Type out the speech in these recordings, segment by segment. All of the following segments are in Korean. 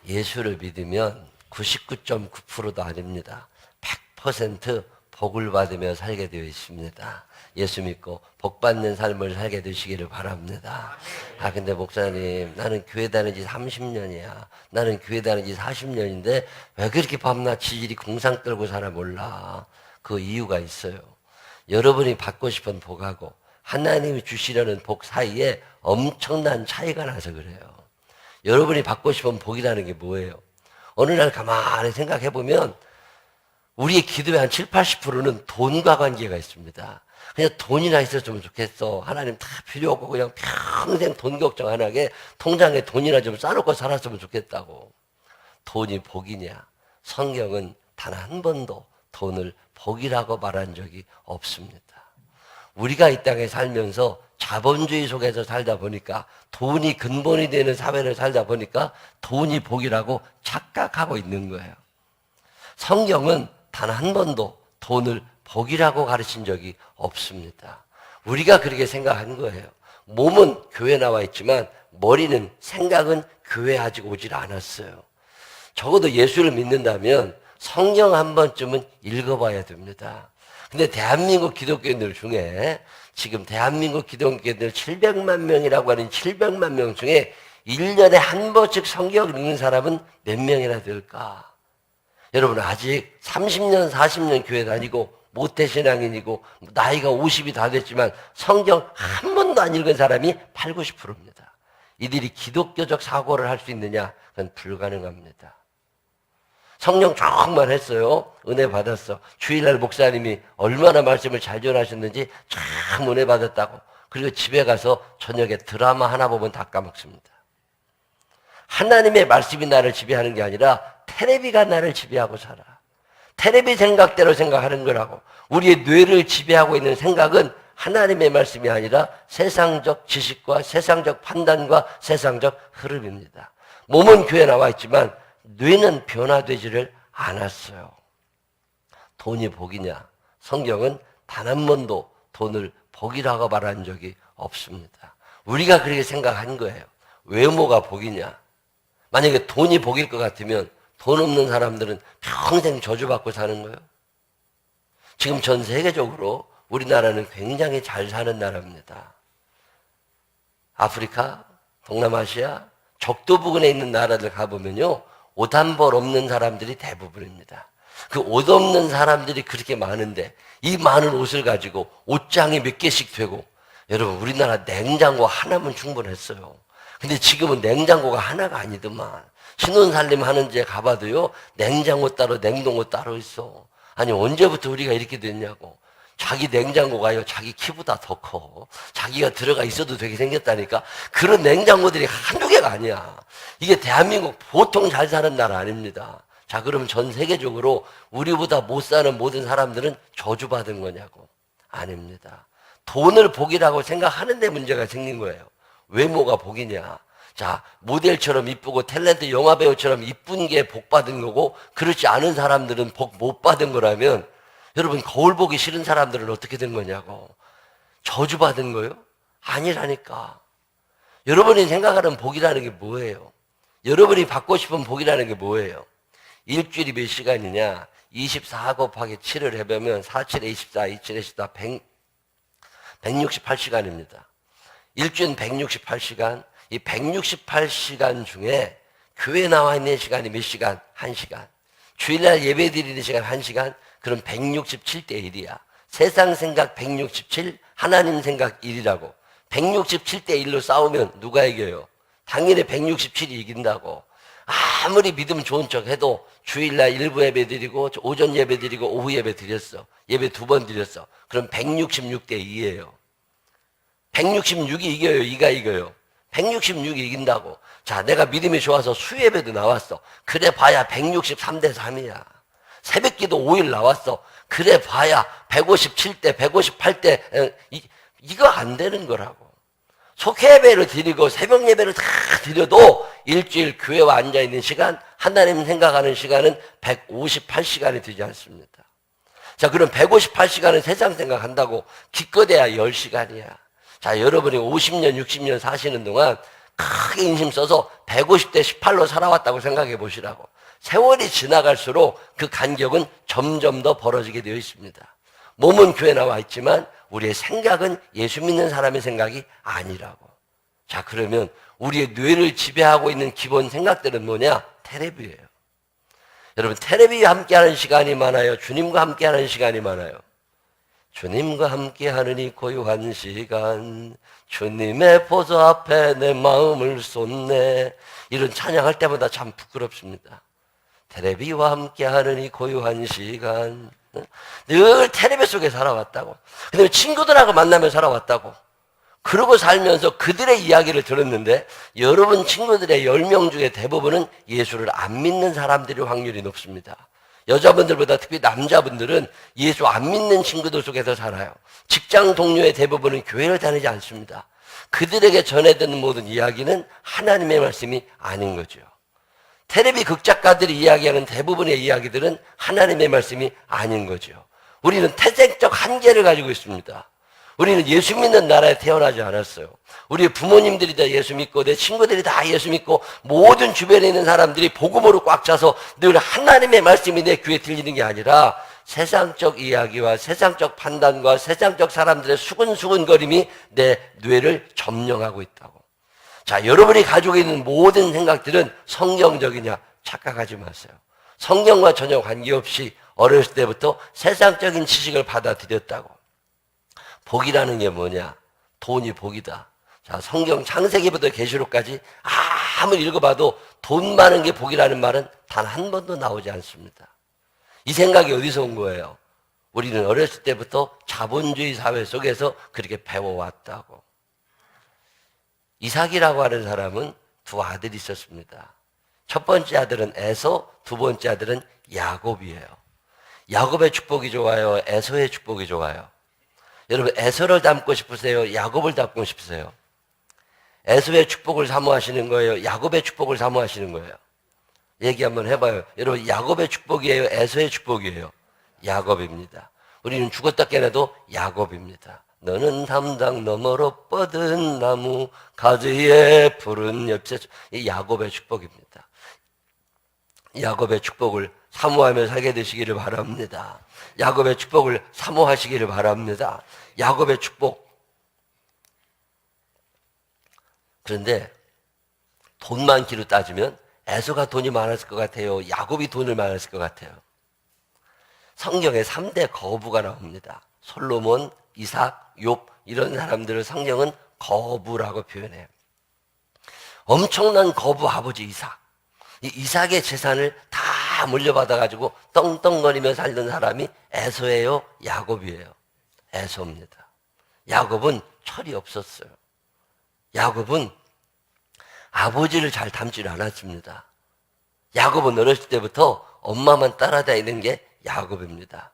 예수를 믿으면 99.9%도 아닙니다. 100% 복을 받으며 살게 되어 있습니다. 예수 믿고 복 받는 삶을 살게 되시기를 바랍니다. 근데 목사님, 나는 교회 다닌 지 30년이야. 나는 교회 다닌 지 40년인데 왜 그렇게 밤낮 지질이 공상 떨고 살아 몰라. 그 이유가 있어요. 여러분이 받고 싶은 복하고 하나님이 주시려는 복 사이에 엄청난 차이가 나서 그래요. 여러분이 받고 싶은 복이라는 게 뭐예요? 어느 날 가만히 생각해 보면 우리의 기도의 한 7, 80%는 돈과 관계가 있습니다. 그냥 돈이나 있었으면 좋겠어. 하나님 다 필요 없고 그냥 평생 돈 걱정 안 하게 통장에 돈이나 좀 싸놓고 살았으면 좋겠다고. 돈이 복이냐? 성경은 단 한 번도 돈을 복이라고 말한 적이 없습니다. 우리가 이 땅에 살면서 자본주의 속에서 살다 보니까 돈이 근본이 되는 사회를 살다 보니까 돈이 복이라고 착각하고 있는 거예요. 성경은 단 한 번도 돈을 복이라고 가르친 적이 없습니다. 우리가 그렇게 생각한 거예요. 몸은 교회 나와 있지만 머리는, 생각은 교회 아직 오질 않았어요. 적어도 예수를 믿는다면 성경 한 번쯤은 읽어봐야 됩니다. 근데 대한민국 기독교인들 중에 지금 대한민국 기독교인들 700만 명이라고 하는 700만 명 중에 1년에 한 번씩 성경을 읽는 사람은 몇 명이나 될까? 여러분 아직 30년, 40년 교회 다니고 모태신앙인이고 나이가 50이 다 됐지만 성경 한 번도 안 읽은 사람이 8, 90%입니다. 이들이 기독교적 사고를 할 수 있느냐? 그건 불가능합니다. 성령 정말 했어요. 은혜 받았어. 주일날 목사님이 얼마나 말씀을 잘 전하셨는지 참 은혜 받았다고. 그리고 집에 가서 저녁에 드라마 하나 보면 다 까먹습니다. 하나님의 말씀이 나를 지배하는 게 아니라 테레비가 나를 지배하고 살아. 테레비 생각대로 생각하는 거라고. 우리의 뇌를 지배하고 있는 생각은 하나님의 말씀이 아니라 세상적 지식과 세상적 판단과 세상적 흐름입니다. 몸은 교회에 나와 있지만 뇌는 변화되지를 않았어요. 돈이 복이냐? 성경은 단 한 번도 돈을 복이라고 말한 적이 없습니다. 우리가 그렇게 생각한 거예요. 외모가 복이냐? 만약에 돈이 복일 것 같으면 돈 없는 사람들은 평생 저주받고 사는 거예요. 지금 전 세계적으로 우리나라는 굉장히 잘 사는 나라입니다. 아프리카, 동남아시아, 적도 부근에 있는 나라들 가보면요, 옷 한 벌 없는 사람들이 대부분입니다. 그 옷 없는 사람들이 그렇게 많은데 이 많은 옷을 가지고 옷장이 몇 개씩 되고, 여러분 우리나라 냉장고 하나면 충분했어요. 근데 지금은 냉장고가 하나가 아니더만. 신혼살림 하는 데 가봐도요, 냉장고 따로 냉동고 따로 있어. 아니 언제부터 우리가 이렇게 됐냐고. 자기 냉장고가요, 자기 키보다 더 커. 자기가 들어가 있어도 되게 생겼다니까. 그런 냉장고들이 한두 개가 아니야. 이게 대한민국 보통 잘 사는 나라 아닙니다. 자, 그럼 전 세계적으로 우리보다 못 사는 모든 사람들은 저주받은 거냐고. 아닙니다. 돈을 복이라고 생각하는 데 문제가 생긴 거예요. 외모가 복이냐. 자, 모델처럼 이쁘고 탤런트 영화배우처럼 이쁜 게 복 받은 거고, 그렇지 않은 사람들은 복 못 받은 거라면, 여러분 거울 보기 싫은 사람들은 어떻게 된 거냐고. 저주받은 거요? 아니라니까. 여러분이 생각하는 복이라는 게 뭐예요? 여러분이 받고 싶은 복이라는 게 뭐예요? 일주일이 몇 시간이냐? 24 곱하기 7을 해보면 4, 7에 24, 2, 7에 14, 168시간입니다. 일주일은 168시간. 이 168시간 중에 교회 나와 있는 시간이 몇 시간? 1시간. 주일날 예배 드리는 시간 1시간? 그럼 167대 1이야. 세상 생각 167, 하나님 생각 1이라고. 167대 1로 싸우면 누가 이겨요? 당연히 167이 이긴다고. 아무리 믿음 좋은 척 해도 주일날 일부 예배 드리고 오전 예배 드리고 오후 예배 드렸어. 예배 2번 드렸어. 그럼 166대 2예요. 166이 이겨요? 2가 이겨요? 166이 이긴다고. 자, 내가 믿음이 좋아서 수예배도 나왔어. 그래 봐야 163대 3이야. 새벽기도 5일 나왔어. 그래 봐야 157대 158대 이거 안 되는 거라고. 속회예배를 드리고 새벽 예배를 다 드려도 일주일 교회와 앉아있는 시간, 하나님 생각하는 시간은 158시간이 되지 않습니다. 자, 그럼 158시간은 세상 생각한다고 기껏해야 10시간이야. 자, 여러분이 50년, 60년 사시는 동안 크게 인심 써서 150대 18로 살아왔다고 생각해 보시라고. 세월이 지나갈수록 그 간격은 점점 더 벌어지게 되어 있습니다. 몸은 교회 나와 있지만 우리의 생각은 예수 믿는 사람의 생각이 아니라고. 자, 그러면 우리의 뇌를 지배하고 있는 기본 생각들은 뭐냐? 텔레비예요. 여러분, 텔레비와 함께하는 시간이 많아요? 주님과 함께하는 시간이 많아요? 주님과 함께하는 이 고요한 시간, 주님의 보좌 앞에 내 마음을 쏟네. 이런 찬양할 때마다 참 부끄럽습니다. 텔레비와 함께하는 이 고요한 시간, 늘 텔레비 속에 살아왔다고. 그다음에 친구들하고 만나며 살아왔다고. 그러고 살면서 그들의 이야기를 들었는데 여러분 친구들의 10명 중에 대부분은 예수를 안 믿는 사람들의 확률이 높습니다. 여자분들보다 특히 남자분들은 예수 안 믿는 친구들 속에서 살아요. 직장 동료의 대부분은 교회를 다니지 않습니다. 그들에게 전해듣는 모든 이야기는 하나님의 말씀이 아닌 거죠. 텔레비 극작가들이 이야기하는 대부분의 이야기들은 하나님의 말씀이 아닌 거죠. 우리는 태생적 한계를 가지고 있습니다. 우리는 예수 믿는 나라에 태어나지 않았어요. 우리 부모님들이 다 예수 믿고 내 친구들이 다 예수 믿고 모든 주변에 있는 사람들이 복음으로 꽉 차서 늘 하나님의 말씀이 내 귀에 들리는 게 아니라 세상적 이야기와 세상적 판단과 세상적 사람들의 수근수근거림이 내 뇌를 점령하고 있다고. 자, 여러분이 가지고 있는 모든 생각들은 성경적이냐? 착각하지 마세요. 성경과 전혀 관계없이 어렸을 때부터 세상적인 지식을 받아들였다고. 복이라는 게 뭐냐? 돈이 복이다. 자, 성경 창세기부터 계시록까지 아무리 읽어봐도 돈 많은 게 복이라는 말은 단 한 번도 나오지 않습니다. 이 생각이 어디서 온 거예요? 우리는 어렸을 때부터 자본주의 사회 속에서 그렇게 배워왔다고. 이삭이라고 하는 사람은 두 아들이 있었습니다. 첫 번째 아들은 에서, 두 번째 아들은 야곱이에요. 야곱의 축복이 좋아요? 에서의 축복이 좋아요? 여러분, 에서를 닮고 싶으세요? 야곱을 닮고 싶으세요? 에서의 축복을 사모하시는 거예요? 야곱의 축복을 사모하시는 거예요? 얘기 한번 해봐요. 여러분, 야곱의 축복이에요? 에서의 축복이에요? 야곱입니다. 우리는 죽었다 깨어나도 야곱입니다. 너는 담당 너머로 뻗은 나무 가지에 푸른 엽새. 이 야곱의 축복입니다. 야곱의 축복을 사모하며 살게 되시기를 바랍니다. 야곱의 축복을 사모하시기를 바랍니다. 야곱의 축복. 그런데 돈 많기로 따지면 에서가 돈이 많았을 것 같아요? 야곱이 돈을 많았을 것 같아요? 성경에 3대 거부가 나옵니다. 솔로몬, 이삭, 욥 이런 사람들을 성경은 거부라고 표현해요. 엄청난 거부 아버지 이삭. 이 이삭의 재산을 다 물려받아가지고 떵떵거리며 살던 사람이 에서예요? 야곱이에요? 에서입니다. 야곱은 철이 없었어요. 야곱은 아버지를 잘 닮지를 않았습니다. 야곱은 어렸을 때부터 엄마만 따라다니는 게 야곱입니다.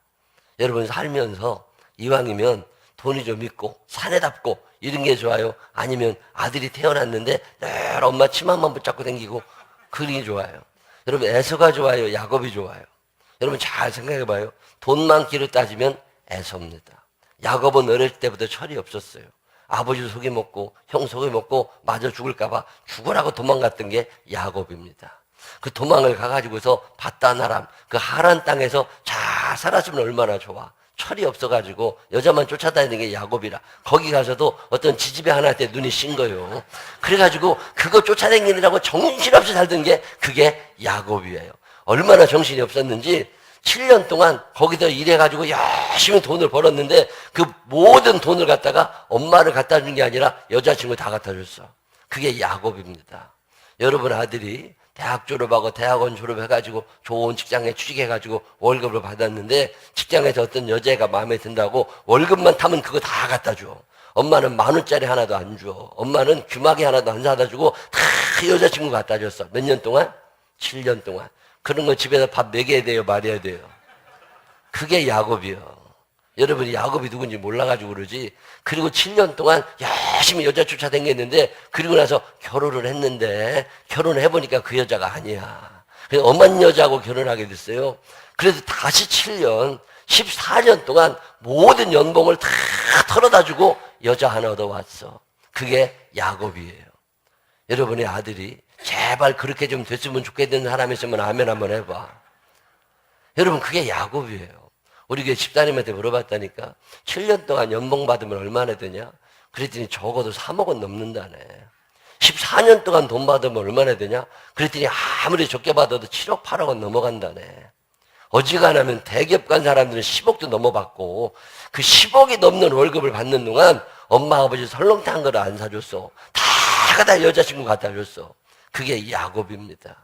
여러분 살면서 이왕이면 돈이 좀 있고 사내답고 이런 게 좋아요? 아니면 아들이 태어났는데 늘 엄마 치마만 붙잡고 다니고 그런 게 좋아요? 여러분 에서가 좋아요? 야곱이 좋아요? 여러분 잘 생각해봐요. 돈 많기로 따지면 에서입니다. 야곱은 어릴 때부터 철이 없었어요. 아버지 속여먹고 형 속여먹고 맞아 죽을까 봐 죽으라고 도망갔던 게 야곱입니다. 그 도망을 가가지고서 바단 아람 그 하란 땅에서 잘 살았으면 얼마나 좋아. 철이 없어가지고 여자만 쫓아다니는 게 야곱이라. 거기 가서도 어떤 지지배 하나한테 눈이 신 거예요. 그래가지고 그거 쫓아다니느라고 정신없이 살던 게 그게 야곱이에요. 얼마나 정신이 없었는지 7년 동안 거기서 일해가지고 열심히 돈을 벌었는데 그 모든 돈을 갖다가 엄마를 갖다 준 게 아니라 여자친구 다 갖다 줬어. 그게 야곱입니다. 여러분 아들이 대학 졸업하고 대학원 졸업해가지고 좋은 직장에 취직해가지고 월급을 받았는데 직장에서 어떤 여자애가 마음에 든다고 월급만 타면 그거 다 갖다 줘. 엄마는 10,000원짜리 하나도 안 줘. 엄마는 귀마개 하나도 안 사다 주고 다 여자친구 갖다 줬어. 몇 년 동안? 7년 동안. 그런 거 집에서 밥 먹여야 돼요? 말해야 돼요? 그게 야곱이요. 여러분이 야곱이 누군지 몰라가지고 그러지. 그리고 7년 동안 열심히 여자 쫓아다녔는데 그리고 나서 결혼을 했는데 결혼을 해보니까 그 여자가 아니야. 그래서 엄한 여자하고 결혼하게 됐어요. 그래서 다시 7년, 14년 동안 모든 연봉을 다 털어다 주고 여자 하나 얻어왔어. 그게 야곱이에요. 여러분의 아들이 제발 그렇게 좀 됐으면 좋겠는 사람 있으면 아멘 한번 해봐. 여러분, 그게 야곱이에요. 우리 교회 집사님한테 물어봤다니까 7년 동안 연봉 받으면 얼마나 되냐? 그랬더니 적어도 3억은 넘는다네. 14년 동안 돈 받으면 얼마나 되냐? 그랬더니 아무리 적게 받아도 7억, 8억은 넘어간다네. 어지간하면 대기업 간 사람들은 10억도 넘어받고 그 10억이 넘는 월급을 받는 동안 엄마 아버지 설렁탕 거를 안 사줬어. 다 여자친구 갖다 줬어. 그게 야곱입니다.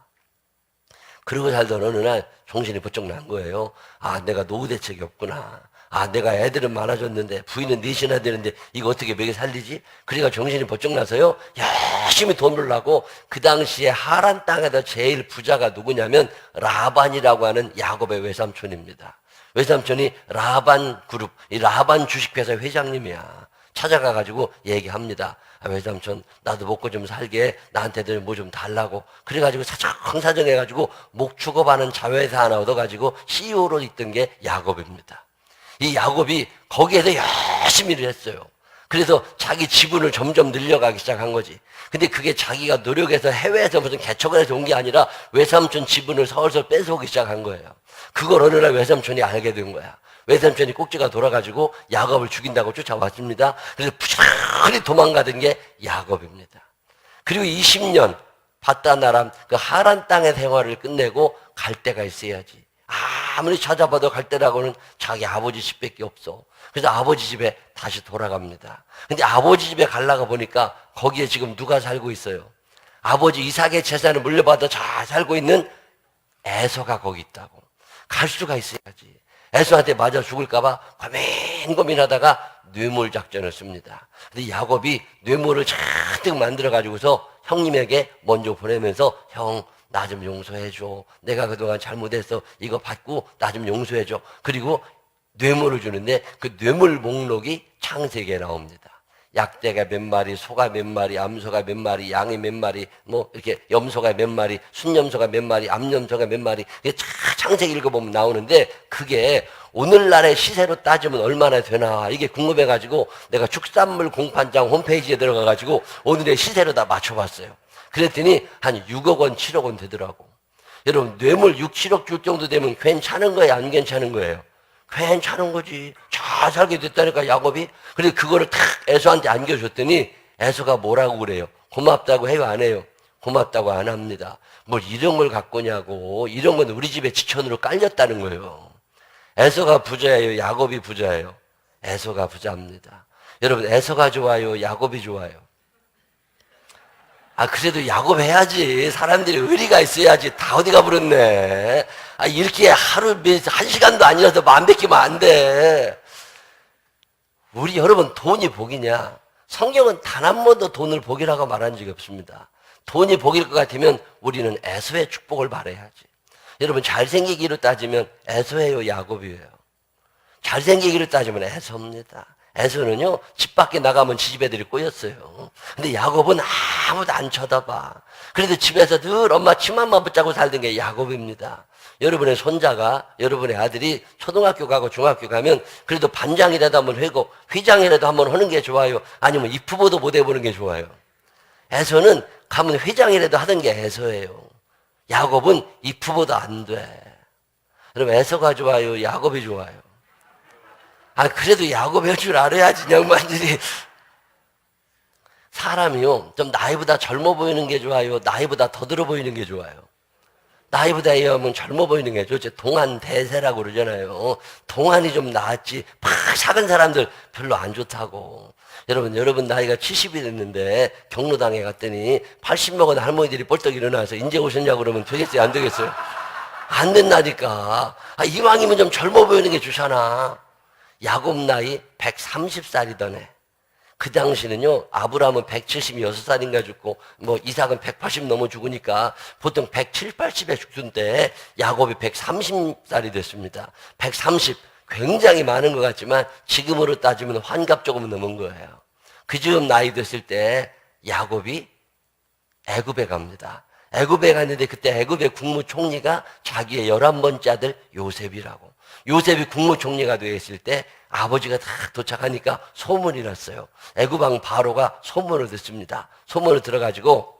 그러고 살던 어느 날 정신이 번쩍 난 거예요. 아, 내가 노후 대책이 없구나. 아, 내가 애들은 많아졌는데 부인은 넷이나 되는데 이거 어떻게 먹여 살리지? 그러니까 정신이 번쩍 나서요. 열심히 돈 벌라고 그 당시에 하란 땅에서 제일 부자가 누구냐면 라반이라고 하는 야곱의 외삼촌입니다. 외삼촌이 라반 그룹, 이 라반 주식회사 회장님이야. 찾아가가지고 얘기합니다. 아, 외삼촌, 나도 먹고 좀 살게. 나한테도 뭐 좀 달라고. 그래가지고 사정해가지고 목 축업하는 자회사 하나 얻어가지고 CEO로 있던 게 야곱입니다. 이 야곱이 거기에서 열심히 일을 했어요. 그래서 자기 지분을 점점 늘려가기 시작한 거지. 근데 그게 자기가 노력해서 해외에서 무슨 개척을 해서 온 게 아니라 외삼촌 지분을 서울서 뺏어오기 시작한 거예요. 그걸 어느 날 외삼촌이 알게 된 거야. 외삼촌이 꼭지가 돌아가지고 야곱을 죽인다고 쫓아왔습니다. 그래서 부지런히 도망가던 게 야곱입니다. 그리고 20년 바다나람 그 하란 땅의 생활을 끝내고 갈 데가 있어야지. 아무리 찾아봐도 갈 데라고는 자기 아버지 집밖에 없어. 그래서 아버지 집에 다시 돌아갑니다. 근데 아버지 집에 가려고 보니까 거기에 지금 누가 살고 있어요? 아버지 이삭의 재산을 물려받아 잘 살고 있는 에서가 거기 있다고. 갈 수가 있어야지. 에서한테 맞아 죽을까봐 고민하다가 뇌물 작전을 씁니다. 근데 야곱이 뇌물을 잔뜩 만들어가지고서 형님에게 먼저 보내면서 형, 나 좀 용서해줘. 내가 그동안 잘못해서 이거 받고 나 좀 용서해줘. 그리고 뇌물을 주는데 그 뇌물 목록이 창세기에 나옵니다. 약대가 몇 마리, 소가 몇 마리, 암소가 몇 마리, 양이 몇 마리, 뭐 이렇게 염소가 몇 마리, 순염소가 몇 마리, 암염소가 몇 마리. 이게 창세기 읽어보면 나오는데 그게 오늘날의 시세로 따지면 얼마나 되나 이게 궁금해가지고 내가 축산물 공판장 홈페이지에 들어가가지고 오늘의 시세로 다 맞춰봤어요. 그랬더니 한 6억 원, 7억 원 되더라고. 여러분, 뇌물 6, 7억 줄 정도 되면 괜찮은 거예요? 안 괜찮은 거예요? 괜찮은 거지. 잘 살게 됐다니까, 야곱이. 그래서 그거를 탁 에서한테 안겨줬더니 에서가 뭐라고 그래요? 고맙다고 해요, 안 해요? 고맙다고 안 합니다. 뭘 이런 걸 갖고냐고. 이런 건 우리 집에 지천으로 깔렸다는 거예요. 에서가 부자예요, 야곱이 부자예요? 에서가 부자입니다. 여러분, 에서가 좋아요, 야곱이 좋아요? 아, 그래도 야곱 해야지. 사람들이 의리가 있어야지. 다 어디 가버렸네. 아, 이렇게 하루 한 시간도 아니라서 마음 베끼면 안 돼. 우리 여러분, 돈이 복이냐? 성경은 단 한 번도 돈을 복이라고 말한 적이 없습니다. 돈이 복일 것 같으면 우리는 에서의 축복을 바라야지. 여러분, 잘생기기로 따지면 에서예요, 야곱이에요? 잘생기기로 따지면 에서입니다. 에서는요, 집 밖에 나가면 지집 애들이 꼬였어요. 근데 야곱은 아무도 안 쳐다봐. 그래도 집에서 늘 엄마 치마만 붙잡고 살던 게 야곱입니다. 여러분의 손자가, 여러분의 아들이 초등학교 가고 중학교 가면 그래도 반장이라도 한번 하고 회장이라도 한번 하는 게 좋아요? 아니면 입후보도 못 해보는 게 좋아요? 에서는 가면 회장이라도 하던 게 에서예요. 야곱은 입후보도 안 돼. 여러분, 에서가 좋아요? 야곱이 좋아요? 아, 그래도 야곱 할 줄 알아야지, 양반들이. 사람이요, 좀 나이보다 젊어 보이는 게 좋아요? 나이보다 더 들어 보이는 게 좋아요? 나이보다 의하면 젊어 보이는 게 좋죠. 동안 대세라고 그러잖아요. 동안이 좀 나았지. 팍 작은 사람들 별로 안 좋다고. 여러분 나이가 70이 됐는데 경로당에 갔더니 80 먹은 할머니들이 벌떡 일어나서 이제 오셨냐고 그러면 되겠어요? 안 되겠어요? 안 된다니까. 아, 이왕이면 좀 젊어 보이는 게 좋잖아. 야곱 나이 130살이더네. 그 당시는요, 아브라함은 176살인가 죽고, 뭐, 이삭은 180 넘어 죽으니까 보통 170, 80에 죽던데, 야곱이 130살이 됐습니다. 130. 굉장히 많은 것 같지만, 지금으로 따지면 환갑 조금 넘은 거예요. 그 즈음 나이 됐을 때, 야곱이 애굽에 갑니다. 애굽에 갔는데, 그때 애굽의 국무총리가 자기의 11번째 아들 요셉이라고. 요셉이 국무총리가 되어 있을 때 아버지가 딱 도착하니까 소문이 났어요. 애굽 왕 바로가 소문을 듣습니다. 소문을 들어가지고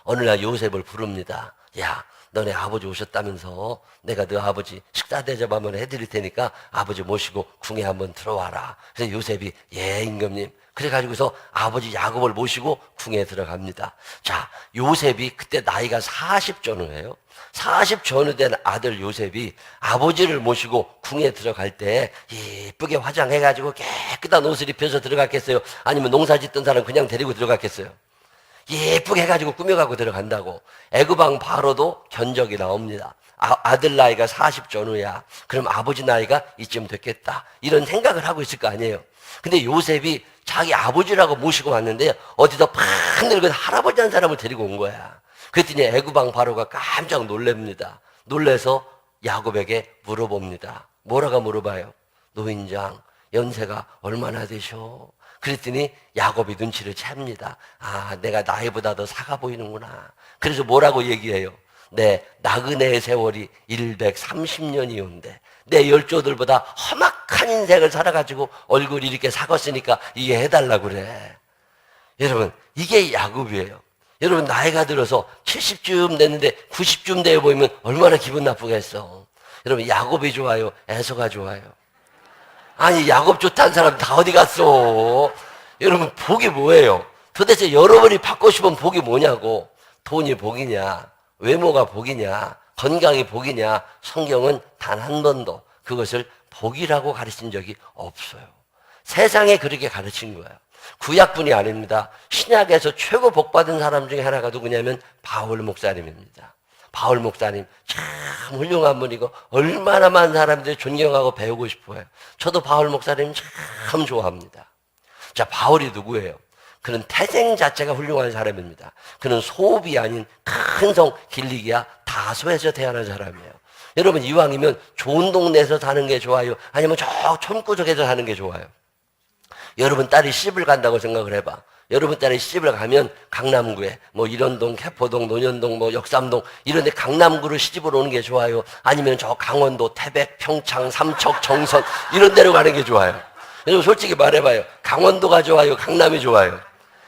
어느 날 요셉을 부릅니다. 야, 너네 아버지 오셨다면서 내가 너 아버지 식사 대접 한번 해드릴 테니까 아버지 모시고 궁에 한번 들어와라. 그래서 요셉이 예 임금님. 그래가지고서 아버지 야곱을 모시고 궁에 들어갑니다. 자, 요셉이 그때 나이가 40 전후예요. 40 전후 된 아들 요셉이 아버지를 모시고 궁에 들어갈 때 예쁘게 화장해가지고 깨끗한 옷을 입혀서 들어갔겠어요? 아니면 농사 짓던 사람 그냥 데리고 들어갔겠어요? 예쁘게 해가지고 꾸며가고 들어간다고. 애굽왕 바로도 견적이 나옵니다. 아들 나이가 40 전후야. 그럼 아버지 나이가 이쯤 됐겠다. 이런 생각을 하고 있을 거 아니에요. 근데 요셉이 자기 아버지라고 모시고 왔는데 어디서 팍 늙은 할아버지 한 사람을 데리고 온 거야. 그랬더니 애굽왕 바로가 깜짝 놀랍니다. 놀래서 야곱에게 물어봅니다. 뭐라고 물어봐요? 노인장, 연세가 얼마나 되셔? 그랬더니 야곱이 눈치를 챕니다. 아, 내가 나이보다 더 사가 보이는구나. 그래서 뭐라고 얘기해요? 내 나그네의 세월이 130년이온데 내 열조들보다 험악한 인생을 살아가지고 얼굴이 이렇게 사갔으니까 이게 해달라고 그래. 여러분, 이게 야곱이에요. 여러분, 나이가 들어서 70쯤 됐는데 90쯤 되어 보이면 얼마나 기분 나쁘겠어. 여러분, 야곱이 좋아요? 에서가 좋아요? 아니, 야곱 좋다는 사람 다 어디 갔어? 여러분, 복이 뭐예요? 도대체 여러분이 받고 싶은 복이 뭐냐고. 돈이 복이냐? 외모가 복이냐? 건강이 복이냐? 성경은 단 한 번도 그것을 복이라고 가르친 적이 없어요. 세상에 그렇게 가르친 거예요. 구약뿐이 아닙니다. 신약에서 최고 복받은 사람 중에 하나가 누구냐면 바울 목사님입니다. 바울 목사님 참 훌륭한 분이고 얼마나 많은 사람들이 존경하고 배우고 싶어요. 저도 바울 목사님 참 좋아합니다. 자, 바울이 누구예요? 그는 태생 자체가 훌륭한 사람입니다. 그는 소읍이 아닌 큰 성 길리기아 다소에서 태어난 사람이에요. 여러분, 이왕이면 좋은 동네에서 사는 게 좋아요? 아니면 저 촌구석에서 사는 게 좋아요? 여러분 딸이 시집을 간다고 생각을 해봐. 여러분 딸이 시집을 가면 강남구에 뭐 일원동, 개포동, 논현동, 뭐 역삼동 이런 데 강남구로 시집을 오는 게 좋아요? 아니면 저 강원도, 태백, 평창, 삼척, 정선 이런 데로 가는 게 좋아요? 여러분 솔직히 말해봐요. 강원도가 좋아요? 강남이 좋아요?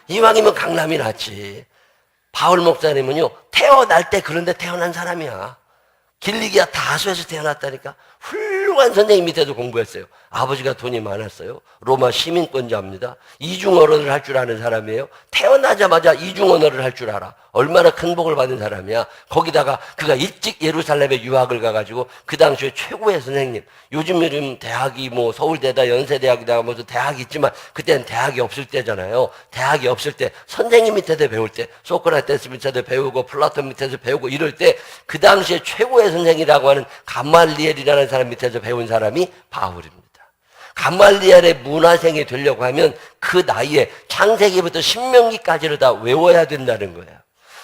이왕이면 강남이 낫지. 바울 목사님은요, 태어날 때 그런 데 태어난 사람이야. 길리기아 다소에서 태어났다니까. 훌륭한 선생님 밑에서 공부했어요. 아버지가 돈이 많았어요. 로마 시민권자입니다. 이중 언어를 할 줄 아는 사람이에요. 태어나자마자 이중 언어를 할 줄 알아. 얼마나 큰 복을 받은 사람이야. 거기다가 그가 일찍 예루살렘에 유학을 가가지고 그 당시에 최고의 선생님. 요즘 대학이 뭐 서울대다 연세대학이다 뭐 대학이 있지만 그때는 대학이 없을 때잖아요. 대학이 없을 때 선생님 밑에서 배울 때 소크라테스 밑에서 배우고 플라톤 밑에서 배우고 이럴 때 그 당시에 최고의 선생이라고 하는 감말리엘이라는 사람 밑에서 배운 사람이 바울입니다. 감말리엘의 문화생이 되려고 하면 그 나이에 창세기부터 신명기까지를 다 외워야 된다는 거예요.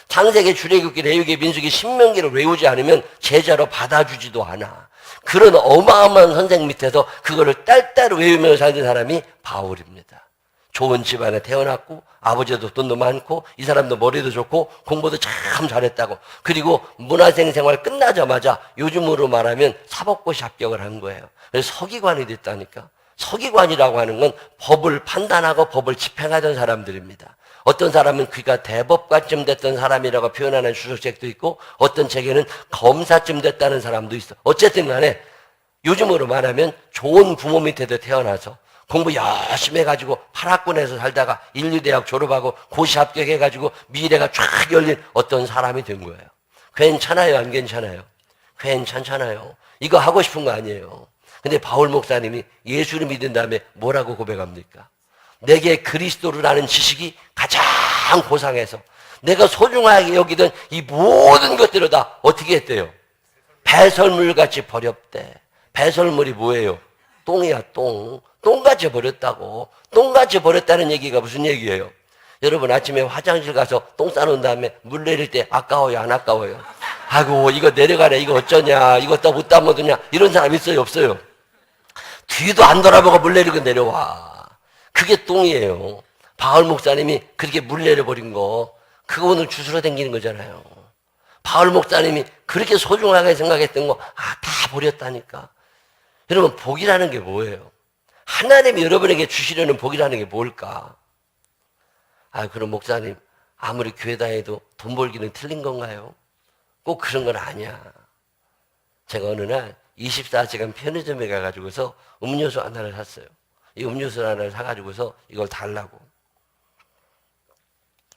창세기, 출애굽기, 레위기, 민수기, 신명기를 외우지 않으면 제자로 받아주지도 않아. 그런 어마어마한 선생 밑에서 그거를 딸딸 외우며 살던 사람이 바울입니다. 좋은 집안에 태어났고 아버지도 돈도 많고 이 사람도 머리도 좋고 공부도 참 잘했다고. 그리고 문화생 생활 끝나자마자 요즘으로 말하면 사법고시 합격을 한 거예요. 그래서 서기관이 됐다니까. 서기관이라고 하는 건 법을 판단하고 법을 집행하던 사람들입니다. 어떤 사람은 그가 대법관쯤 됐던 사람이라고 표현하는 주석책도 있고 어떤 책에는 검사쯤 됐다는 사람도 있어. 어쨌든 간에 요즘으로 말하면 좋은 부모 밑에도 태어나서 공부 열심히 해가지고 8학군에서 살다가 인류대학 졸업하고 고시 합격해가지고 미래가 쫙 열린 어떤 사람이 된 거예요. 괜찮아요? 안 괜찮아요? 괜찮잖아요. 이거 하고 싶은 거 아니에요. 근데 바울 목사님이 예수를 믿은 다음에 뭐라고 고백합니까? 내게 그리스도를 아는 지식이 가장 고상해서 내가 소중하게 여기던 이 모든 것들을 다 어떻게 했대요? 배설물같이 버렸대. 배설물이 뭐예요? 똥이야, 똥. 똥같이 버렸다고. 똥같이 버렸다는 얘기가 무슨 얘기예요? 여러분 아침에 화장실 가서 똥 싸놓은 다음에 물 내릴 때 아까워요, 안 아까워요? 아이고 이거 내려가네, 이거 어쩌냐, 이거 또 못 담아두냐, 이런 사람 있어요, 없어요? 뒤도 안 돌아보고 물 내리고 내려와. 그게 똥이에요. 바울 목사님이 그렇게 물 내려버린 거, 그거 오늘 주스러 댕기는 거잖아요. 바울 목사님이 그렇게 소중하게 생각했던 거, 다 버렸다니까. 여러분, 복이라는 게 뭐예요? 하나님이 여러분에게 주시려는 복이라는 게 뭘까? 그럼 목사님, 아무리 교회 다녀도 돈 벌기는 틀린 건가요? 꼭 그런 건 아니야. 제가 어느 날 24시간 편의점에 가가지고서 음료수 하나를 샀어요. 이 음료수 하나를 사가지고서 이걸 달라고.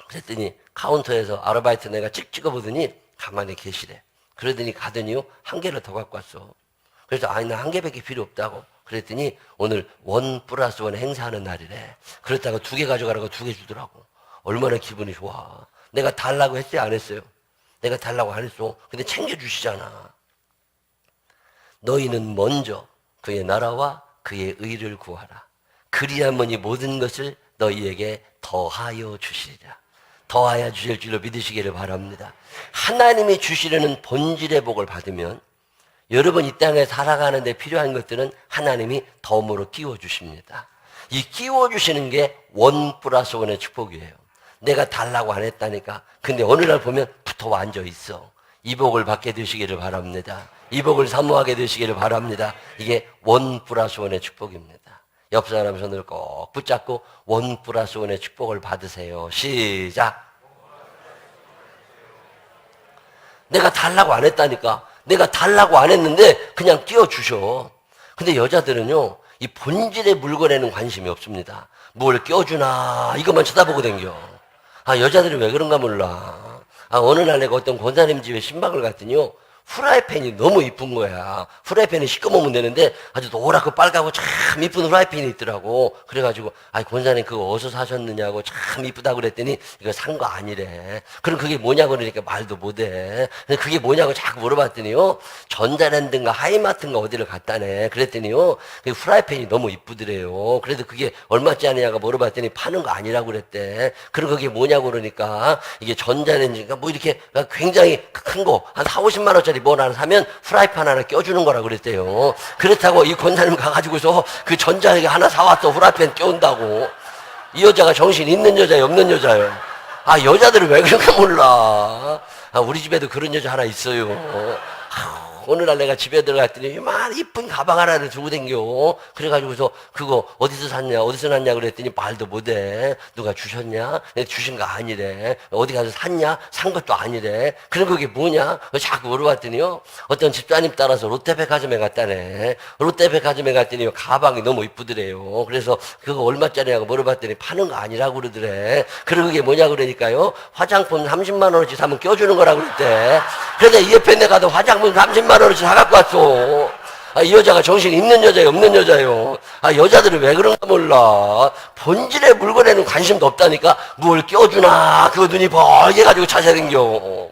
그랬더니 카운터에서 아르바이트 내가 찍어보더니 가만히 계시래. 그러더니 가더니요, 한 개를 더 갖고 왔어. 그래서 아니 나 한 개밖에 필요 없다고. 그랬더니 오늘 1+1 행사하는 날이래. 그렇다고 2개 가져가라고 2개 주더라고. 얼마나 기분이 좋아. 내가 달라고 했어요, 안 했어요? 내가 달라고 안 했어. 근데 챙겨주시잖아. 너희는 먼저 그의 나라와 그의 의를 구하라. 그리하면 이 모든 것을 너희에게 더하여 주시리라. 더하여 주실 줄로 믿으시기를 바랍니다. 하나님이 주시려는 본질의 복을 받으면 여러분 이 땅에 살아가는 데 필요한 것들은 하나님이 덤으로 끼워주십니다. 이 끼워주시는 게 1+1의 축복이에요. 내가 달라고 안 했다니까. 근데 어느 날 보면 붙어 앉아 있어. 이 복을 받게 되시기를 바랍니다. 이 복을 사모하게 되시기를 바랍니다. 이게 1+1의 축복입니다. 옆 사람 손을 꼭 붙잡고 1+1의 축복을 받으세요. 시작. 내가 달라고 안 했다니까. 내가 달라고 안 했는데 그냥 끼워주셔. 근데 여자들은요, 이 본질의 물건에는 관심이 없습니다. 뭘 껴주나 이것만 쳐다보고 댕겨. 아, 여자들이 왜 그런가 몰라. 아, 어느 날 내가 어떤 권사님 집에 신방을 갔더니요, 후라이팬이 너무 이쁜 거야. 후라이팬이 시꺼먼면 되는데 아주 노랗고 빨갛고 참 이쁜 후라이팬이 있더라고. 그래가지고 아이 권사님 그거 어디서 사셨느냐고 참 이쁘다고 그랬더니 이거 산 거 아니래. 그럼 그게 뭐냐고 그러니까 말도 못해. 근데 그게 뭐냐고 자꾸 물어봤더니요, 전자랜드인가 하이마트인가 어디를 갔다네. 그랬더니요, 그 후라이팬이 너무 이쁘더래요. 그래도 그게 얼마짜리냐고 물어봤더니 파는 거 아니라고 그랬대. 그리고 그게 뭐냐고 그러니까 이게 전자레인지인가 뭐 이렇게 굉장히 큰 거 한 4, 50만 원짜리 뭘 하나 사면 프라이팬 하나 껴주는 거라 그랬대요. 그렇다고 이 권사님 가가지고서 그 전자레인지 하나 사왔어. 후라이팬 껴온다고. 이 여자가 정신 있는 여자예요, 없는 여자예요? 아, 여자들은 왜 그런가 몰라. 아, 우리 집에도 그런 여자 하나 있어요. 어느 날 내가 집에 들어갔더니 이만 이쁜 가방 하나를 들고 댕겨. 그래가지고서 그거 어디서 샀냐 어디서 났냐 그랬더니 말도 못해. 누가 주셨냐? 내가 주신 거 아니래. 어디 가서 샀냐? 산 것도 아니래. 그럼 그게 뭐냐? 자꾸 물어봤더니요, 어떤 집사님 따라서 롯데백화점에 갔다네. 롯데백화점에 갔더니 가방이 너무 이쁘더래요. 그래서 그거 얼마짜리냐고 물어봤더니 파는 거 아니라고 그러더래. 그리고 그게 뭐냐 그러니까요, 화장품 30만 원어치 사면 껴주는 거라고 그랬대. 그래서 이 옆에 내가도 화장품 30만 원어치 사갖고 왔어. 아, 이 여자가 정신 있는 여자예요, 없는 여자예요? 아, 여자들은 왜 그런가 몰라. 본질의 물건에는 관심도 없다니까. 뭘 껴주나 그거 눈이 벌게 가지고 찾아댕겨.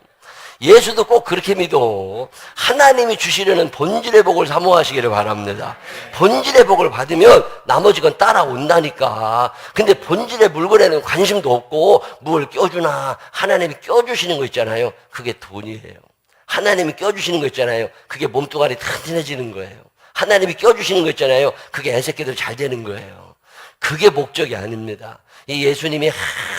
예수도 꼭 그렇게 믿어. 하나님이 주시려는 본질의 복을 사모하시기를 바랍니다. 본질의 복을 받으면 나머지 건 따라온다니까. 근데 본질의 물건에는 관심도 없고 뭘 껴주나, 하나님이 껴주시는 거 있잖아요. 그게 돈이에요. 하나님이 껴주시는 거 있잖아요. 그게 몸뚱아리 튼튼해지는 거예요. 하나님이 껴주시는 거 있잖아요. 그게 애새끼들 잘 되는 거예요. 그게 목적이 아닙니다. 이 예수님이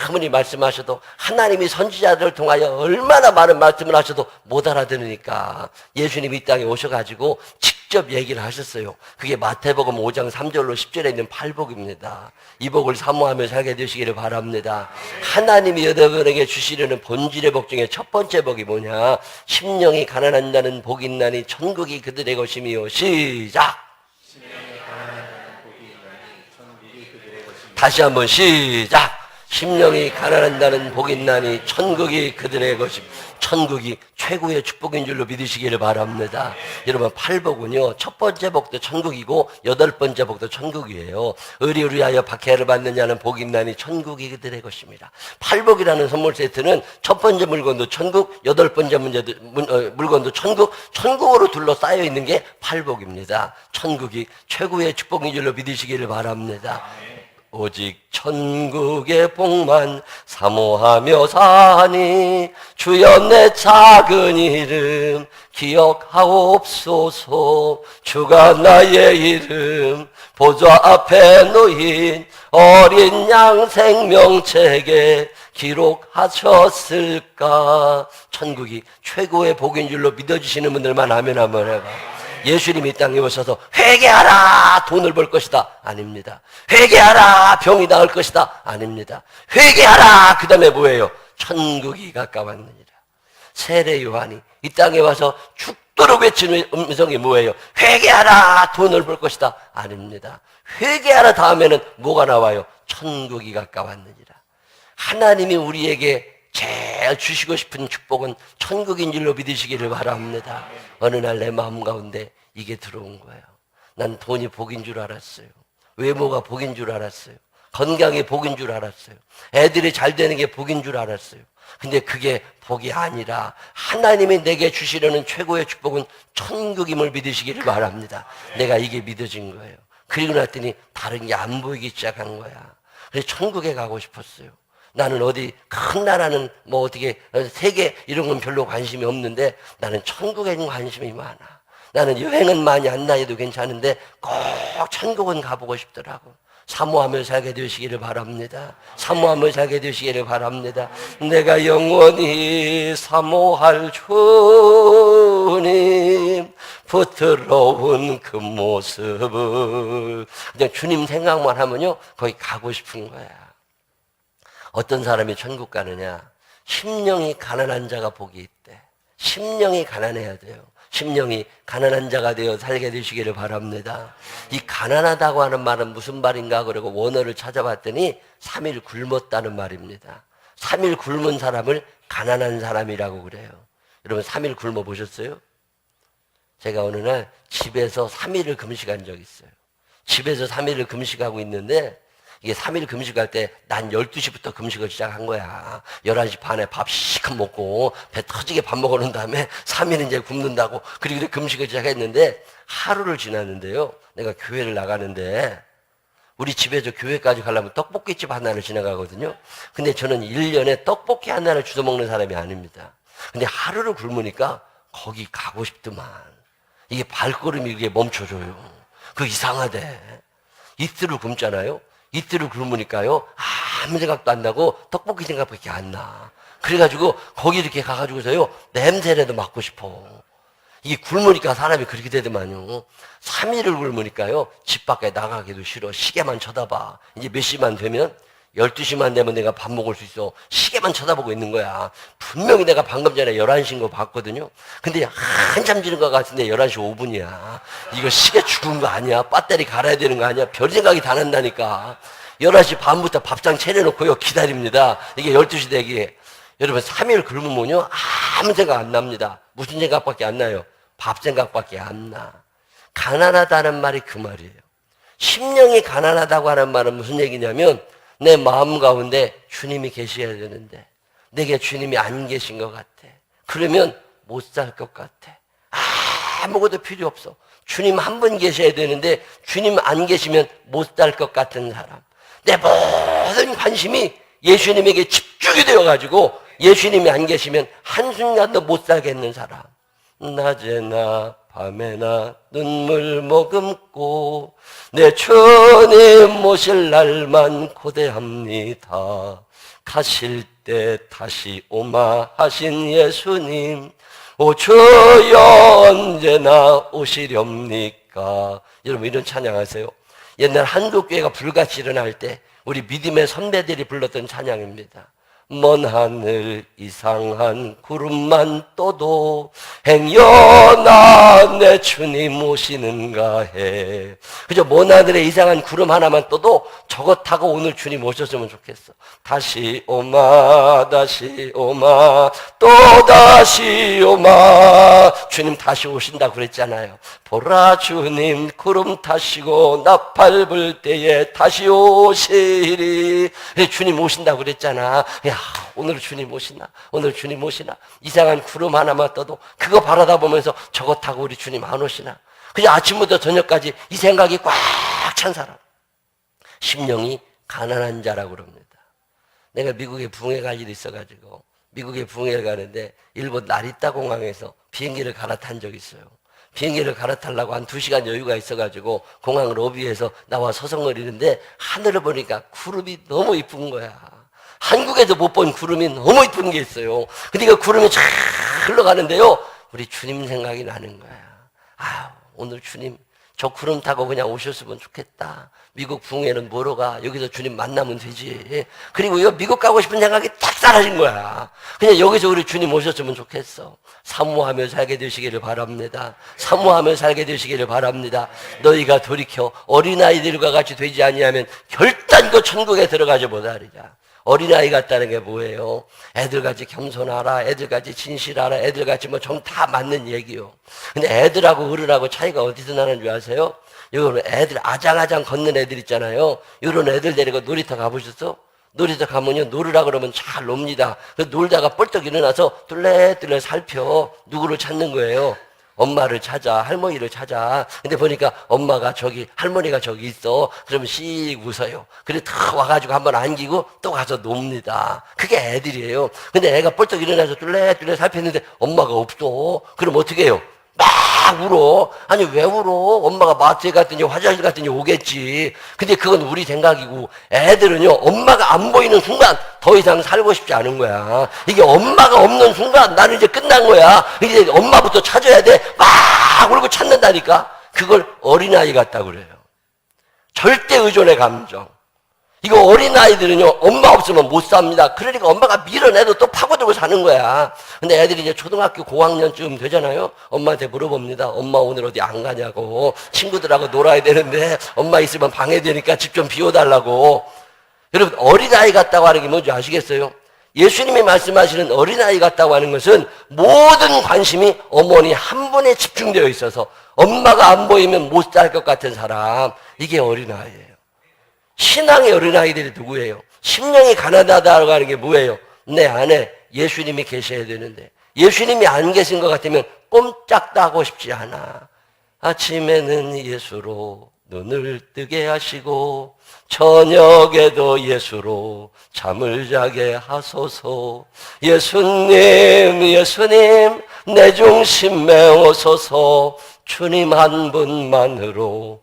아무리 말씀하셔도, 하나님이 선지자들을 통하여 얼마나 많은 말씀을 하셔도 못 알아들으니까 예수님이 이 땅에 오셔가지고 직접 얘기를 하셨어요. 그게 마태복음 5장 3절로 10절에 있는 팔복입니다. 이 복을 사모하며 살게 되시기를 바랍니다. 하나님이 여러분에게 주시려는 본질의 복 중에 첫 번째 복이 뭐냐? 심령이 가난한 자는 복이 있나니 천국이 그들의 것이며. 시작! 다시 한번 시작! 심령이 가난한다는 복이 있나니 천국이 그들의 것임. 천국이 최고의 축복인 줄로 믿으시기를 바랍니다. 여러분, 팔복은요, 첫 번째 복도 천국이고 8번째 복도 천국이에요. 의리의리하여 박해를 받는 자는 복이 있나니 천국이 그들의 것입니다. 팔복이라는 선물 세트는 첫 번째 물건도 천국, 8번째 물건도 천국, 천국으로 둘러싸여 있는 게 팔복입니다. 천국이 최고의 축복인 줄로 믿으시기를 바랍니다. 오직 천국의 복만 사모하며 사니 주여 내 작은 이름 기억하옵소서. 주가 나의 이름 보좌 앞에 놓인 어린 양 생명책에 기록하셨을까. 천국이 최고의 복인 줄로 믿어주시는 분들만 아멘 한번 해봐. 예수님이 이 땅에 오셔서 회개하라 돈을 벌 것이다 아닙니다. 회개하라 병이 나을 것이다 아닙니다. 회개하라 그 다음에 뭐예요? 천국이 가까웠느니라. 세례 요한이 이 땅에 와서 죽도록 외치는 음성이 뭐예요? 회개하라, 돈을 벌 것이다. 아닙니다. 회개하라 다음에는 뭐가 나와요? 천국이 가까웠느니라. 하나님이 우리에게 제일 주시고 싶은 축복은 천국인 줄로 믿으시기를 바랍니다. 어느 날 내 마음 가운데 이게 들어온 거예요. 난 돈이 복인 줄 알았어요. 외모가 복인 줄 알았어요. 건강이 복인 줄 알았어요. 애들이 잘 되는 게 복인 줄 알았어요. 근데 그게 복이 아니라 하나님이 내게 주시려는 최고의 축복은 천국임을 믿으시기를 바랍니다. 내가 이게 믿어진 거예요. 그리고 났더니 다른 게 안 보이기 시작한 거야. 그래서 천국에 가고 싶었어요. 나는 어디 큰 나라는 뭐 어떻게 세계 이런 건 별로 관심이 없는데 나는 천국에 관심이 많아. 나는 여행은 많이 안 다녀도 괜찮은데 꼭 천국은 가보고 싶더라고. 사모하며 살게 되시기를 바랍니다. 사모하며 살게 되시기를 바랍니다. 내가 영원히 사모할 주님 부드러운 그 모습을 그냥 주님 생각만 하면요 거기 가고 싶은 거야. 어떤 사람이 천국 가느냐? 심령이 가난한 자가 복이 있대. 심령이 가난해야 돼요. 심령이 가난한 자가 되어 살게 되시기를 바랍니다. 이 가난하다고 하는 말은 무슨 말인가 그러고 원어를 찾아봤더니 3일 굶었다는 말입니다. 3일 굶은 사람을 가난한 사람이라고 그래요. 여러분 3일 굶어 보셨어요? 제가 어느 날 집에서 3일을 금식한 적이 있어요. 집에서 3일을 금식하고 있는데 이게 3일 금식할 때 난 12시부터 금식을 시작한 거야. 11시 반에 밥 시큼 먹고 배 터지게 밥 먹어놓은 다음에 3일 이제 굶는다고 그리고 금식을 시작했는데 하루를 지났는데요. 내가 교회를 나가는데 우리 집에서 교회까지 가려면 떡볶이집 하나를 지나가거든요. 근데 저는 1년에 떡볶이 하나를 주워 먹는 사람이 아닙니다. 근데 하루를 굶으니까 거기 가고 싶더만. 이게 발걸음이 이게 멈춰져요. 그 이상하대. 이틀을 굶잖아요. 이틀을 굶으니까요 아무 생각도 안 나고 떡볶이 생각밖에 안 나. 그래가지고 거기 이렇게 가가지고서요 냄새라도 맡고 싶어. 이게 굶으니까 사람이 그렇게 되더만요. 3일을 굶으니까요 집 밖에 나가기도 싫어. 시계만 쳐다봐. 이제 몇 시만 되면 12시만 되면 내가 밥 먹을 수 있어. 시계만 쳐다보고 있는 거야. 분명히 내가 방금 전에 11시인 거 봤거든요. 근데 한참 지는 것 같은데 11시 5분이야. 이거 시계 죽은 거 아니야? 배터리 갈아야 되는 거 아니야? 별 생각이 다 난다니까. 11시 반부터 밥상 차려놓고요 기다립니다. 이게 12시 되기에. 여러분 3일 굶으면요 아무 생각 안 납니다. 무슨 생각밖에 안 나요? 밥 생각밖에 안 나. 가난하다는 말이 그 말이에요. 심령이 가난하다고 하는 말은 무슨 얘기냐면 내 마음 가운데 주님이 계셔야 되는데 내게 주님이 안 계신 것 같아. 그러면 못 살 것 같아. 아무것도 필요 없어. 주님 한 분 계셔야 되는데 주님 안 계시면 못 살 것 같은 사람. 내 모든 관심이 예수님에게 집중이 되어가지고 예수님이 안 계시면 한순간도 못 살겠는 사람. 낮에나 밤에나 눈물 머금고 내 주님 모실 날만 고대합니다. 가실 때 다시 오마 하신 예수님 오 주여 언제나 오시렵니까? 여러분 이런 찬양하세요. 옛날 한국교회가 불같이 일어날 때 우리 믿음의 선배들이 불렀던 찬양입니다. 먼 하늘 이상한 구름만 떠도 행여나 내 주님 오시는가 해. 그죠? 먼 하늘에 이상한 구름 하나만 떠도 저것 타고 오늘 주님 오셨으면 좋겠어. 다시 오마 다시 오마 또 다시 오마. 주님 다시 오신다고 그랬잖아요. 보라 주님 구름 타시고 나팔 불 때에 다시 오시리. 주님 오신다고 그랬잖아. 야 오늘 주님 오시나? 오늘 주님 오시나? 이상한 구름 하나만 떠도 그거 바라다 보면서 저거 타고 우리 주님 안 오시나? 그냥 아침부터 저녁까지 이 생각이 꽉 찬 사람. 심령이 가난한 자라고 그럽니다. 내가 미국에 부흥회 갈 일이 있어가지고 미국에 부흥회를 가는데 일본 나리타 공항에서 비행기를 갈아탄 적이 있어요. 비행기를 갈아타려고 한 2시간 여유가 있어가지고 공항 로비에서 나와 서성거리는데 하늘을 보니까 구름이 너무 이쁜 거야. 한국에서 못 본 구름이 너무 이쁜 게 있어요. 근데 그 구름이 쫙 흘러가는데요. 우리 주님 생각이 나는 거야. 아, 오늘 주님 저 구름 타고 그냥 오셨으면 좋겠다. 미국 부흥회는 뭐로 가? 여기서 주님 만나면 되지. 그리고 이거 미국 가고 싶은 생각이 탁 잘하신 거야. 그냥 여기서 우리 주님 오셨으면 좋겠어. 사모하며 살게 되시기를 바랍니다. 사모하며 살게 되시기를 바랍니다. 너희가 돌이켜 어린아이들과 같이 되지 아니하면 결단코 천국에 들어가지 못하리라. 어린아이 같다는 게 뭐예요? 애들같이 겸손하라, 애들같이 진실하라, 애들같이 뭐 정 다 맞는 얘기요. 근데 애들하고 어른하고 차이가 어디서 나는 줄 아세요? 여러분 애들 아장아장 걷는 애들 있잖아요. 이런 애들 데리고 놀이터 가보셨어? 놀이터 가면요 놀으라 그러면 잘 놉니다. 놀다가 뻘떡 일어나서 뚫레뚫레 살펴 누구를 찾는 거예요? 엄마를 찾아, 할머니를 찾아. 근데 보니까 엄마가 저기, 할머니가 저기 있어. 그러면 씩 웃어요. 그래 탁 와가지고 한번 안기고 또 가서 놉니다. 그게 애들이에요. 근데 애가 뻘떡 일어나서 뚫레뚫레 살폈는데 엄마가 없어. 그럼 어떻게 해요? 막 울어. 아니 왜 울어? 엄마가 마트에 갔더니 화장실 갔더니 오겠지. 근데 그건 우리 생각이고 애들은요 엄마가 안 보이는 순간 더 이상 살고 싶지 않은 거야. 이게 엄마가 없는 순간 나는 이제 끝난 거야. 이제 엄마부터 찾아야 돼. 막 울고 찾는다니까. 그걸 어린아이 같다고 그래요. 절대 의존의 감정. 이거 어린아이들은요 엄마 없으면 못 삽니다. 그러니까 엄마가 밀어내도 또 파고들고 사는 거야. 근데 애들이 이제 초등학교 고학년쯤 되잖아요. 엄마한테 물어봅니다. 엄마 오늘 어디 안 가냐고. 친구들하고 놀아야 되는데 엄마 있으면 방해되니까 집 좀 비워달라고. 여러분 어린아이 같다고 하는 게 뭔지 아시겠어요? 예수님이 말씀하시는 어린아이 같다고 하는 것은 모든 관심이 어머니 한 분에 집중되어 있어서 엄마가 안 보이면 못 살 것 같은 사람. 이게 어린아이예요. 신앙의 어린아이들이 누구예요? 심령이 가난하다고 하는 게 뭐예요? 내 안에 예수님이 계셔야 되는데 예수님이 안 계신 것 같으면 꼼짝도 하고 싶지 않아. 아침에는 예수로 눈을 뜨게 하시고 저녁에도 예수로 잠을 자게 하소서. 예수님 예수님 내 중심 메우소서. 주님 한 분만으로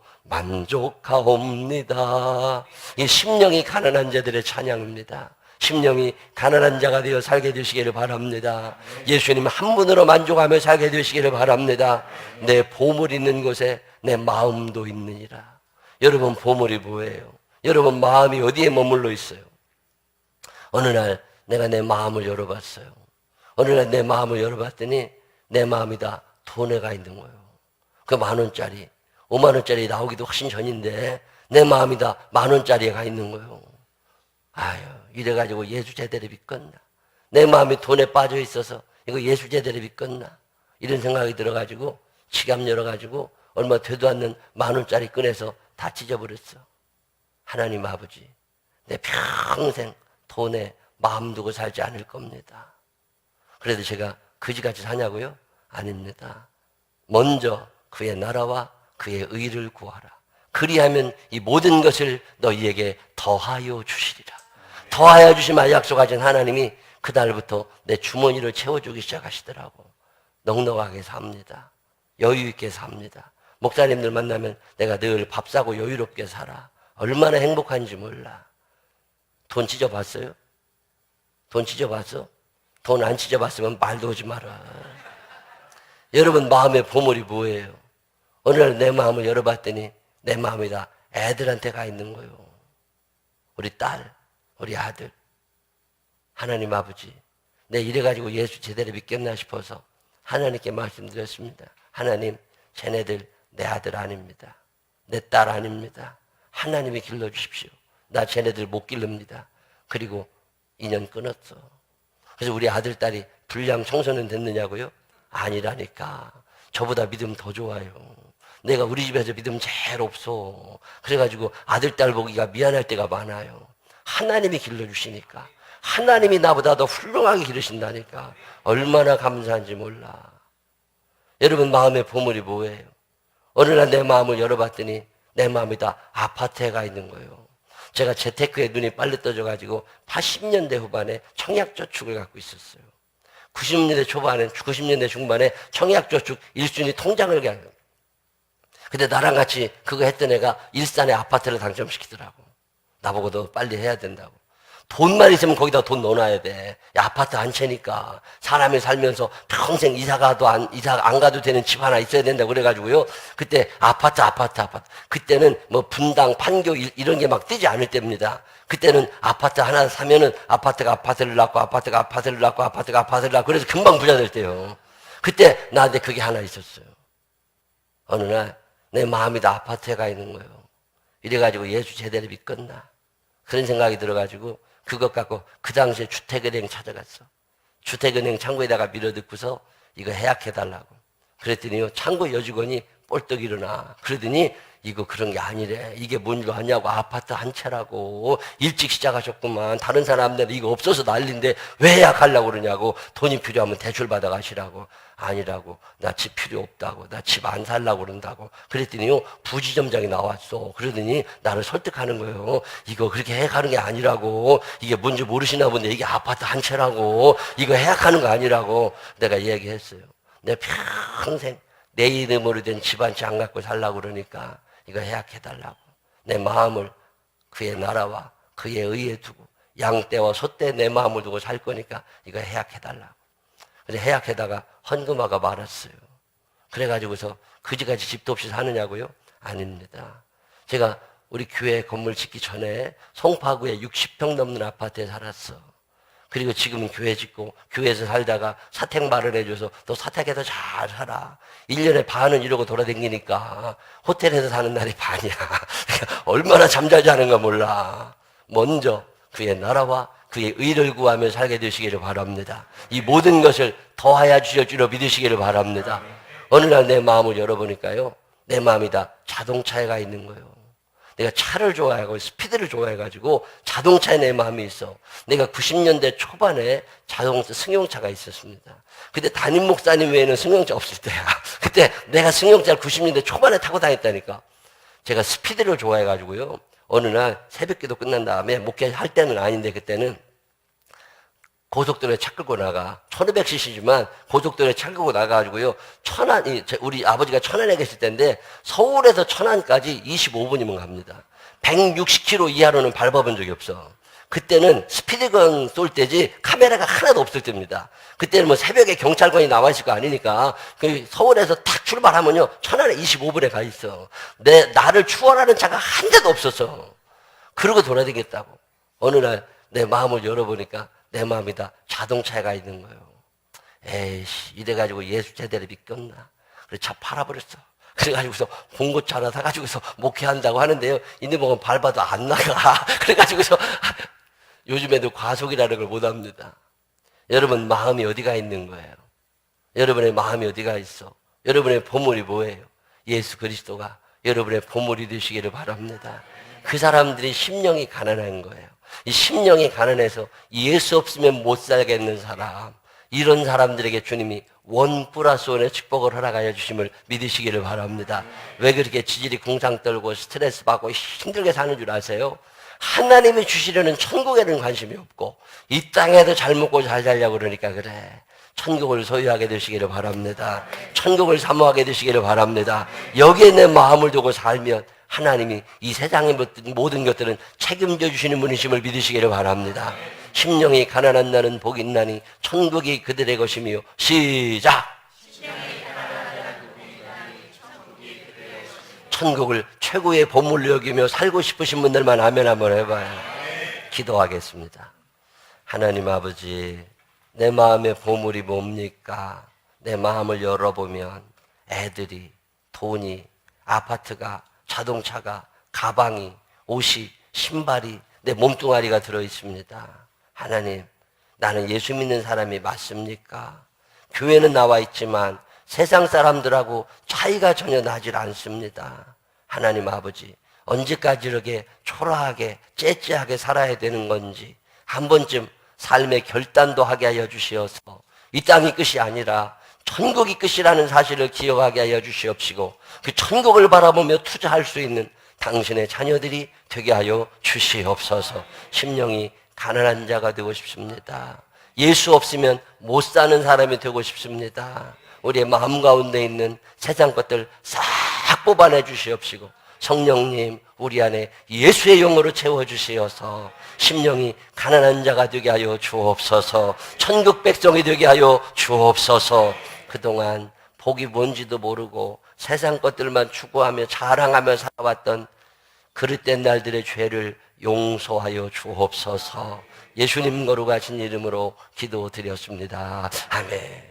만족하옵니다. 이 심령이 가난한 자들의 찬양입니다. 심령이 가난한 자가 되어 살게 되시기를 바랍니다. 예수님 한 분으로 만족하며 살게 되시기를 바랍니다. 내 보물 있는 곳에 내 마음도 있느니라. 여러분 보물이 뭐예요? 여러분 마음이 어디에 머물러 있어요? 어느 날 내가 내 마음을 열어봤어요. 어느 날 내 마음을 열어봤더니 내 마음이 다 돈에 가 있는 거예요. 그 10,000원짜리 50,000원짜리 나오기도 훨씬 전인데 내 마음이 다 10,000원짜리에 가 있는 거예요. 아유 이래가지고 예수 제대로 믿겠나? 내 마음이 돈에 빠져 있어서 이거 예수 제대로 믿겠나? 이런 생각이 들어가지고 지갑 열어가지고 얼마 되도 않는 10,000원짜리 꺼내서 다 찢어버렸어. 하나님 아버지 내 평생 돈에 마음 두고 살지 않을 겁니다. 그래도 제가 그지같이 사냐고요? 아닙니다. 먼저 그의 나라와 그의 의를 구하라. 그리하면 이 모든 것을 너희에게 더하여 주시리라. 더하여 주시마 약속하신 하나님이 그날부터 내 주머니를 채워주기 시작하시더라고. 넉넉하게 삽니다. 여유 있게 삽니다. 목사님들 만나면 내가 늘 밥 사고 여유롭게 살아. 얼마나 행복한지 몰라. 돈 찢어봤어요? 돈 찢어봤어? 돈 안 찢어봤으면 말도 오지 마라. 여러분 마음의 보물이 뭐예요? 어느 날 내 마음을 열어봤더니 내 마음이 다 애들한테 가 있는 거예요. 우리 딸, 우리 아들. 하나님 아버지, 내 이래가지고 예수 제대로 믿겠나 싶어서 하나님께 말씀드렸습니다. 하나님, 쟤네들 내 아들 아닙니다. 내 딸 아닙니다. 하나님이 길러주십시오. 나 쟤네들 못 기릅니다. 그리고 인연 끊었어. 그래서 우리 아들, 딸이 불량 청소년 됐느냐고요? 아니라니까. 저보다 믿음 더 좋아요. 내가 우리 집에서 믿음 제일 없어. 그래가지고 아들, 딸 보기가 미안할 때가 많아요. 하나님이 길러주시니까. 하나님이 나보다 더 훌륭하게 기르신다니까. 얼마나 감사한지 몰라. 여러분 마음의 보물이 뭐예요? 어느 날 내 마음을 열어봤더니 내 마음이 다 아파트에 가 있는 거예요. 제가 재테크에 눈이 빨리 떠져가지고 80년대 후반에 청약저축을 갖고 있었어요. 90년대 초반에, 90년대 중반에 청약저축 1순위 통장을 그냥. 근데 나랑 같이 그거 했던 애가 일산에 아파트를 당첨시키더라고. 나보고도 빨리 해야 된다고. 돈만 있으면 거기다 돈 넣어놔야 돼. 야, 아파트 한 채니까 사람이 살면서 평생 이사 안 가도 되는 집 하나 있어야 된다 그래가지고요. 그때 아파트. 그때는 뭐 분당, 판교 이런 게 막 뜨지 않을 때입니다. 그때는 아파트 하나 사면은 아파트가 아파트를 낳고 그래서 금방 부자 될 때요. 그때 나한테 그게 하나 있었어요. 어느 날 내 마음이 다 아파트에 가 있는 거예요. 이래가지고 예수 제대로 믿겠나? 그런 생각이 들어가지고 그것 갖고 그 당시에 주택은행 찾아갔어. 주택은행 창구에다가 밀어넣고서 이거 해약해달라고. 그랬더니요, 창구 여직원이 뻘떡 일어나. 그러더니 이거 그런 게 아니래. 이게 뭔 줄 아냐고. 아파트 한 채라고. 일찍 시작하셨구만. 다른 사람들은 이거 없어서 난리인데 왜 해약하려고 그러냐고. 돈이 필요하면 대출 받아 가시라고. 아니라고. 나 집 필요 없다고. 나 집 안 살라고 그런다고. 그랬더니요, 부지점장이 나왔어. 그러더니 나를 설득하는 거예요. 이거 그렇게 해약하는 게 아니라고. 이게 뭔지 모르시나 본데 이게 아파트 한 채라고. 이거 해약하는 거 아니라고. 내가 얘기했어요. 내 평생 내 이름으로 된 집 한 채 안 갖고 살라고 그러니까 이거 해약해달라고. 내 마음을 그의 나라와 그의 의에 두고 양떼와 소떼 내 마음을 두고 살 거니까 이거 해약해달라고. 그래서 해약해다가 헌금화가 말았어요. 그래가지고서 그지같이 집도 없이 사느냐고요? 아닙니다. 제가 우리 교회 건물 짓기 전에 송파구에 60평 넘는 아파트에 살았어. 그리고 지금은 교회 짓고 교회에서 살다가 사택 마련해줘서 너 사택에서 잘 살아. 1년에 반은 이러고 돌아다니니까 호텔에서 사는 날이 반이야. 얼마나 잠잘 자는가 몰라. 먼저 그의 나라와 그의 의를 구하며 살게 되시기를 바랍니다. 이 모든 것을 더하여 주실 줄로 믿으시기를 바랍니다. 어느 날 내 마음을 열어보니까요, 내 마음이 다 자동차에 가 있는 거예요. 내가 차를 좋아하고 스피드를 좋아해가지고 자동차에 내 마음이 있어. 내가 90년대 초반에 승용차가 있었습니다. 그때 담임 목사님 외에는 승용차 없을 때야. 그때 내가 승용차를 90년대 초반에 타고 다녔다니까. 제가 스피드를 좋아해가지고요, 어느 날 새벽기도 끝난 다음에 목회할 때는 아닌데 그때는 고속도로에 차 끌고 나가. 1500cc지만 고속도로에 차 끌고 나가가지고요, 우리 아버지가 천안에 계실 때인데 서울에서 천안까지 25분이면 갑니다. 160km 이하로는 밟아본 적이 없어. 그때는 스피드건 쏠 때지 카메라가 하나도 없을 때입니다. 그때는 뭐 새벽에 경찰관이 나와 있을 거 아니니까 서울에서 탁 출발하면요, 천안에 25분에 가 있어. 나를 추월하는 차가 한 대도 없었어. 그러고 돌아다녔다고. 어느 날 내 마음을 열어보니까 내 마음이 다 자동차에 가 있는 거예요. 에이씨, 이래가지고 예수 제대로 믿겠나? 그래서 차 팔아버렸어. 그래가지고서 봉고차 하나 사가지고서 목회한다고 하는데요, 이놈은 밟아도 안 나가. 그래가지고서 요즘에도 과속이라는 걸 못합니다. 여러분 마음이 어디가 있는 거예요? 여러분의 마음이 어디가 있어? 여러분의 보물이 뭐예요? 예수 그리스도가 여러분의 보물이 되시기를 바랍니다. 그 사람들이 심령이 가난한 거예요. 이 심령이 가난해서 예수 없으면 못 살겠는 사람, 이런 사람들에게 주님이 원 플러스 원의 축복을 허락하여 주심을 믿으시기를 바랍니다. 왜 그렇게 지질이 궁상 떨고 스트레스 받고 힘들게 사는 줄 아세요? 하나님이 주시려는 천국에는 관심이 없고 이 땅에도 잘 먹고 잘 살려고 그러니까 그래. 천국을 소유하게 되시기를 바랍니다. 천국을 사모하게 되시기를 바랍니다. 여기에 내 마음을 두고 살면 하나님이 이 세상의 모든 것들은 책임져 주시는 분이심을 믿으시기를 바랍니다. 심령이 가난한 나는 복이 있나니 천국이 그들의 것이며. 시작! 천국을 최고의 보물로 여기며 살고 싶으신 분들만 아멘 한번 해봐요. 기도하겠습니다. 하나님 아버지, 내 마음의 보물이 뭡니까? 내 마음을 열어보면 애들이, 돈이, 아파트가, 자동차가, 가방이, 옷이, 신발이, 내 몸뚱아리가 들어있습니다. 하나님, 나는 예수 믿는 사람이 맞습니까? 교회는 나와 있지만 세상 사람들하고 차이가 전혀 나질 않습니다. 하나님 아버지, 언제까지 이렇게 초라하게 째째하게 살아야 되는 건지 한 번쯤 삶의 결단도 하게 하여 주시어서 이 땅이 끝이 아니라 천국이 끝이라는 사실을 기억하게 하여 주시옵시고 그 천국을 바라보며 투자할 수 있는 당신의 자녀들이 되게 하여 주시옵소서. 심령이 가난한 자가 되고 싶습니다. 예수 없으면 못 사는 사람이 되고 싶습니다. 우리의 마음 가운데 있는 세상 것들 싹 뽑아내 주시옵시고 성령님 우리 안에 예수의 영으로 채워주시어서 심령이 가난한 자가 되게 하여 주옵소서. 천국 백성이 되게 하여 주옵소서. 그동안 복이 뭔지도 모르고 세상 것들만 추구하며 자랑하며 살아왔던 그릇된 날들의 죄를 용서하여 주옵소서. 예수님 거룩하신 이름으로 기도드렸습니다. 아멘.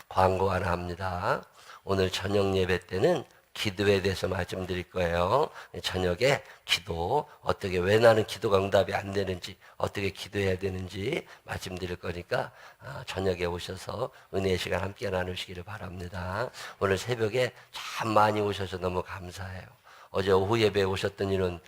광고 하나 합니다. 오늘 저녁 예배 때는 기도에 대해서 말씀드릴 거예요. 저녁에 기도, 어떻게, 왜 나는 기도가 응답이 안 되는지, 어떻게 기도해야 되는지 말씀드릴 거니까 저녁에 오셔서 은혜의 시간 함께 나누시기를 바랍니다. 오늘 새벽에 참 많이 오셔서 너무 감사해요. 어제 오후 예배에 오셨던 이는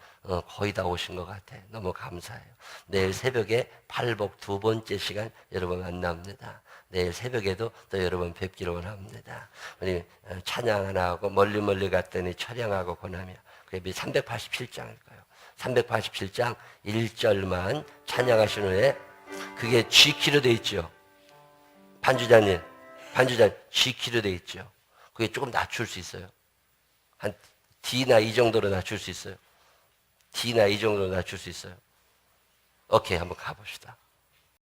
거의 다 오신 것 같아요. 너무 감사해요. 내일 새벽에 팔복 두 번째 시간 여러분 만납니다. 내일 새벽에도 또 여러분 뵙기를 원합니다. 우리 찬양 하나 하고 멀리 갔더니 철양하고 고나며 그 예배 387장일 거예요. 387장 1절만 찬양하신 후에 그게 G키로 돼 있죠. 반주자님 G키로 돼 있죠. 그게 조금 낮출 수 있어요. 한 D나 이 정도로 낮출 수 있어요. D나 이 정도로 낮출 수 있어요. 오케이, 한번 가봅시다.